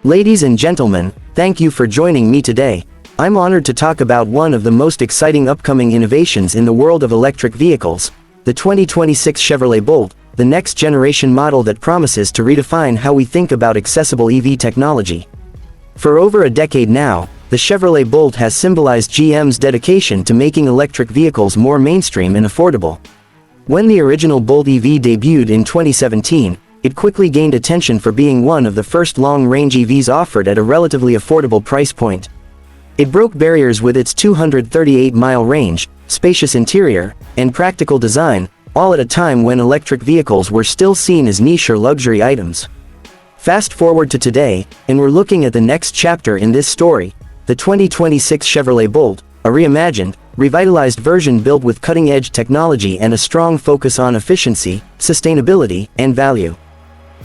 Ladies and gentlemen, thank you for joining me today. I'm honored to talk about one of the most exciting upcoming innovations in the world of electric vehicles, the 2026 Chevrolet Bolt, the next generation model that promises to redefine how we think about accessible EV technology. For over a decade now, the Chevrolet Bolt has symbolized GM's dedication to making electric vehicles more mainstream and affordable. When the original Bolt EV debuted in 2017, it quickly gained attention for being one of the first long-range EVs offered at a relatively affordable price point. It broke barriers with its 238-mile range, spacious interior, and practical design, all at a time when electric vehicles were still seen as niche or luxury items. Fast forward to today, and we're looking at the next chapter in this story, the 2026 Chevrolet Bolt, a reimagined, revitalized version built with cutting-edge technology and a strong focus on efficiency, sustainability, and value.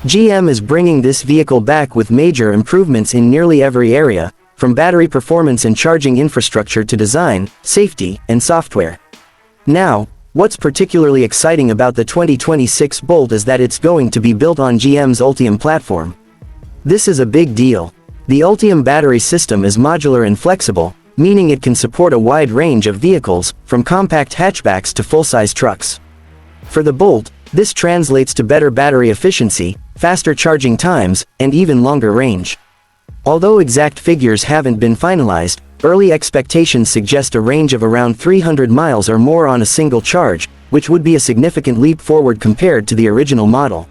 GM is bringing this vehicle back with major improvements in nearly every area, from battery performance and charging infrastructure to design, safety, and software. Now, what's particularly exciting about the 2026 Bolt is that it's going to be built on GM's Ultium platform. This is a big deal. The Ultium battery system is modular and flexible, meaning it can support a wide range of vehicles, from compact hatchbacks to full-size trucks. For the Bolt, this translates to better battery efficiency, faster charging times, and even longer range. Although exact figures haven't been finalized, early expectations suggest a range of around 300 miles or more on a single charge, which would be a significant leap forward compared to the original model.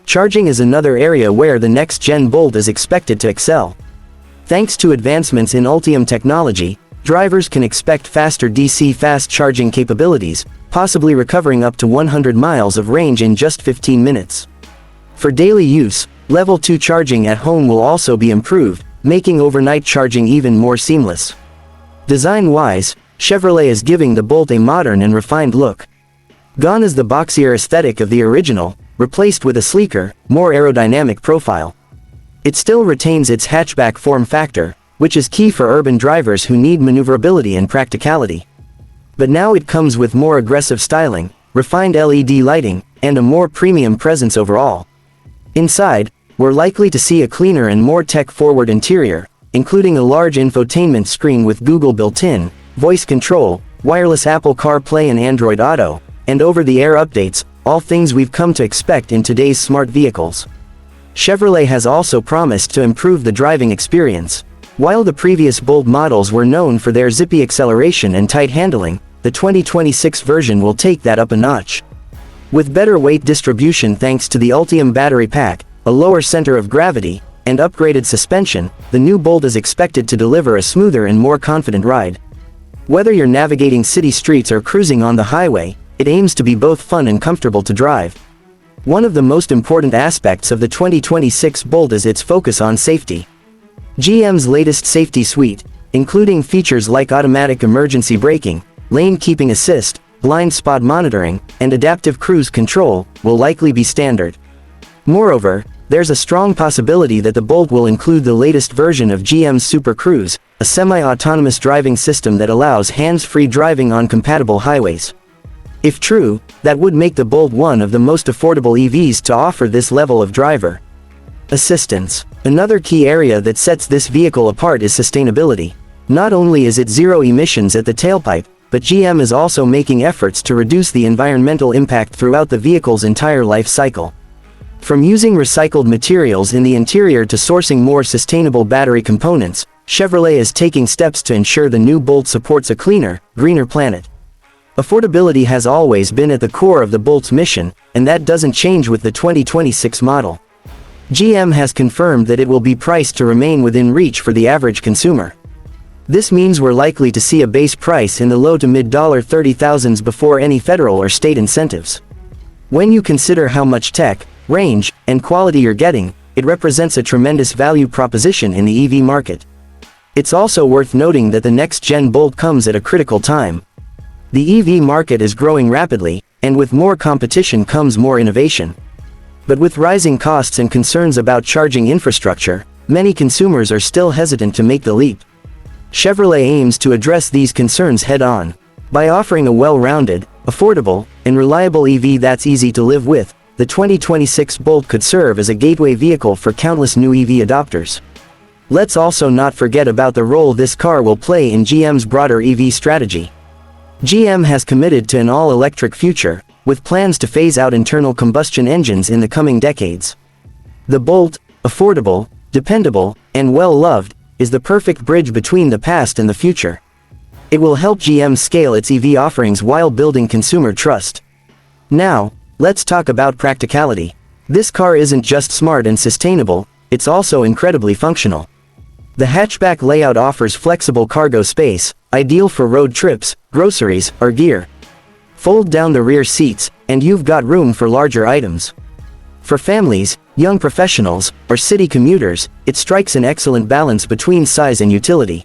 Charging is another area where the next-gen Bolt is expected to excel. Thanks to advancements in Ultium technology, drivers can expect faster DC fast charging capabilities, possibly recovering up to 100 miles of range in just 15 minutes. For daily use, Level 2 charging at home will also be improved, making overnight charging even more seamless. Design-wise, Chevrolet is giving the Bolt a modern and refined look. Gone is the boxier aesthetic of the original, replaced with a sleeker, more aerodynamic profile. It still retains its hatchback form factor, which is key for urban drivers who need maneuverability and practicality. But now it comes with more aggressive styling, refined LED lighting, and a more premium presence overall. Inside, we're likely to see a cleaner and more tech-forward interior, including a large infotainment screen with Google built-in, voice control, wireless Apple CarPlay and Android Auto, and over-the-air updates, all things we've come to expect in today's smart vehicles. Chevrolet has also promised to improve the driving experience. While the previous Bolt models were known for their zippy acceleration and tight handling, the 2026 version will take that up a notch. With better weight distribution thanks to the Ultium battery pack, a lower center of gravity, and upgraded suspension, the new Bolt is expected to deliver a smoother and more confident ride. Whether you're navigating city streets or cruising on the highway, it aims to be both fun and comfortable to drive. One of the most important aspects of the 2026 Bolt is its focus on safety. GM's latest safety suite, including features like automatic emergency braking, lane keeping assist, blind spot monitoring, and adaptive cruise control, will likely be standard. Moreover, there's a strong possibility that the Bolt will include the latest version of GM's Super Cruise, a semi-autonomous driving system that allows hands-free driving on compatible highways. If true, that would make the Bolt one of the most affordable EVs to offer this level of driver assistance. Another key area that sets this vehicle apart is sustainability. Not only is it zero emissions at the tailpipe, but GM is also making efforts to reduce the environmental impact throughout the vehicle's entire life cycle. From using recycled materials in the interior to sourcing more sustainable battery components, Chevrolet is taking steps to ensure the new Bolt supports a cleaner, greener planet. Affordability has always been at the core of the Bolt's mission, and that doesn't change with the 2026 model. GM has confirmed that it will be priced to remain within reach for the average consumer. This means we're likely to see a base price in the low to mid-$30,000s before any federal or state incentives. When you consider how much tech, range, and quality you're getting, it represents a tremendous value proposition in the EV market. It's also worth noting that the next-gen Bolt comes at a critical time. The EV market is growing rapidly, and with more competition comes more innovation. But with rising costs and concerns about charging infrastructure, many consumers are still hesitant to make the leap. Chevrolet aims to address these concerns head-on. By offering a well-rounded, affordable, and reliable EV that's easy to live with, the 2026 Bolt could serve as a gateway vehicle for countless new EV adopters. Let's also not forget about the role this car will play in GM's broader EV strategy. GM has committed to an all-electric future, with plans to phase out internal combustion engines in the coming decades. The Bolt, affordable, dependable, and well-loved, is the perfect bridge between the past and the future. It will help GM scale its EV offerings while building consumer trust. Now, let's talk about practicality. This car isn't just smart and sustainable, it's also incredibly functional. The hatchback layout offers flexible cargo space, ideal for road trips, groceries, or gear. Fold down the rear seats, and you've got room for larger items. For families, young professionals, or city commuters, it strikes an excellent balance between size and utility.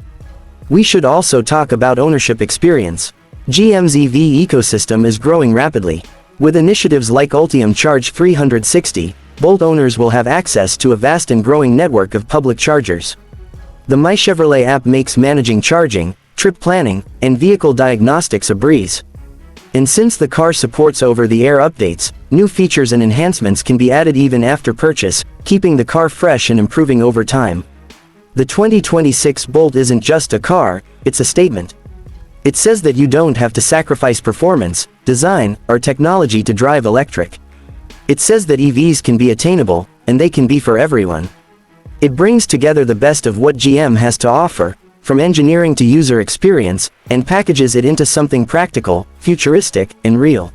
We should also talk about ownership experience. GM's EV ecosystem is growing rapidly. With initiatives like Ultium Charge 360, Bolt owners will have access to a vast and growing network of public chargers. The My Chevrolet app makes managing charging, trip planning, and vehicle diagnostics a breeze. And since the car supports over-the-air updates, new features and enhancements can be added even after purchase, keeping the car fresh and improving over time. The 2026 Bolt isn't just a car, it's a statement. It says that you don't have to sacrifice performance, design, or technology to drive electric. It says that EVs can be attainable, and they can be for everyone. It brings together the best of what GM has to offer, from engineering to user experience, and packages it into something practical, futuristic, and real.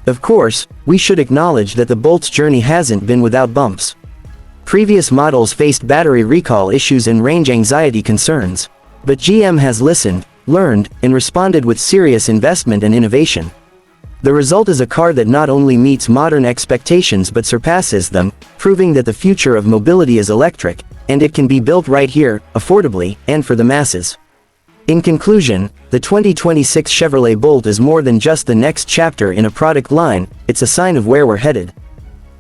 Of course, we should acknowledge that the Bolt's journey hasn't been without bumps. Previous models faced battery recall issues and range anxiety concerns. But GM has listened, learned, and responded with serious investment and innovation. The result is a car that not only meets modern expectations but surpasses them, proving that the future of mobility is electric, and it can be built right here, affordably, and for the masses. In conclusion, the 2026 Chevrolet Bolt is more than just the next chapter in a product line, it's a sign of where we're headed.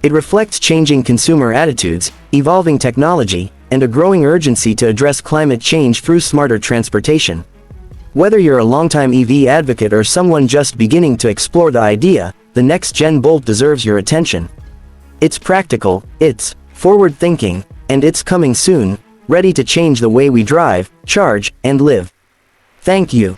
It reflects changing consumer attitudes, evolving technology, and a growing urgency to address climate change through smarter transportation. Whether you're a longtime EV advocate or someone just beginning to explore the idea, the next-gen Bolt deserves your attention. It's practical, it's forward-thinking, and it's coming soon, ready to change the way we drive, charge, and live. Thank you.